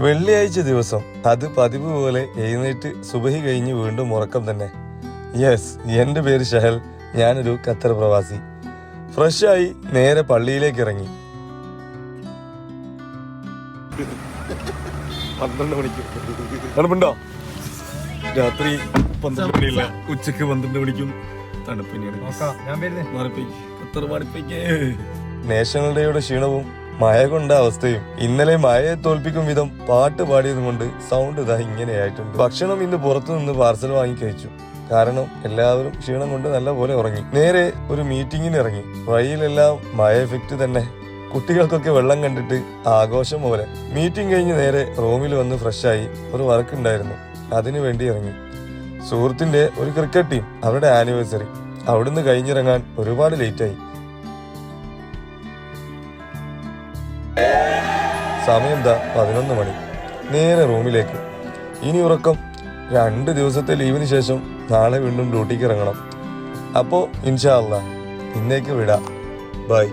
വെള്ളിയാഴ്ച ദിവസം അത് പതിവ് പോലെ എഴുന്നേറ്റ് സുബഹി കഴിഞ്ഞ് വീണ്ടും ഉറക്കം തന്നെ. യെസ്, എൻ്റെ പേര് ഷഹൽ. ഞാനൊരു ഖത്തർ പ്രവാസി. ഫ്രഷായി നേരെ പള്ളിയിലേക്ക് ഇറങ്ങി. 12 മണിക്ക് തണുപ്പുണ്ടോ? രാത്രി 12 മണിയില്ല, ഉച്ചക്ക് 12 മണിക്കും തണുപ്പിനെയാണ്. നാഷണൽ ഡേയുടെ ക്ഷീണവും മഴ കൊണ്ട അവസ്ഥയും ഇന്നലെ മഴയെ തോൽപ്പിക്കും വിധം പാട്ട് പാടിയത് കൊണ്ട് സൗണ്ട് ഇതാ ഇങ്ങനെയായിട്ടുണ്ട്. ഭക്ഷണം ഇന്ന് പുറത്തുനിന്ന് പാർസൽ വാങ്ങി കഴിച്ചു. കാരണം എല്ലാവരും ക്ഷീണം കൊണ്ട് നല്ല പോലെ ഉറങ്ങി. നേരെ ഒരു മീറ്റിങ്ങിന് ഇറങ്ങി. വഴിയിലെല്ലാം മഴ എഫക്റ്റ് തന്നെ. കുട്ടികൾക്കൊക്കെ വെള്ളം കണ്ടിട്ട് ആഘോഷം പോലെ. മീറ്റിംഗ് കഴിഞ്ഞ് നേരെ റൂമിൽ വന്ന് ഫ്രഷായി. ഒരു വർക്ക് ഉണ്ടായിരുന്നു, അതിനു വേണ്ടി ഇറങ്ങി. സുഹൃത്തിന്റെ ഒരു ക്രിക്കറ്റ് ടീം, അവരുടെ ആനിവേഴ്സറി. അവിടുന്ന് കഴിഞ്ഞിറങ്ങാൻ ഒരുപാട് ലേറ്റായി. സമയം 11 മണി. നേരെ റൂമിലേക്ക്. ഇനി ഉറക്കം. 2 ദിവസത്തെ ലീവിന് ശേഷം നാളെ വീണ്ടും ഡ്യൂട്ടിക്ക് ഇറങ്ങണം. അപ്പോൾ ഇൻഷാ അല്ലാഹ് ഇന്നേക്ക് വിടാം. ബൈ.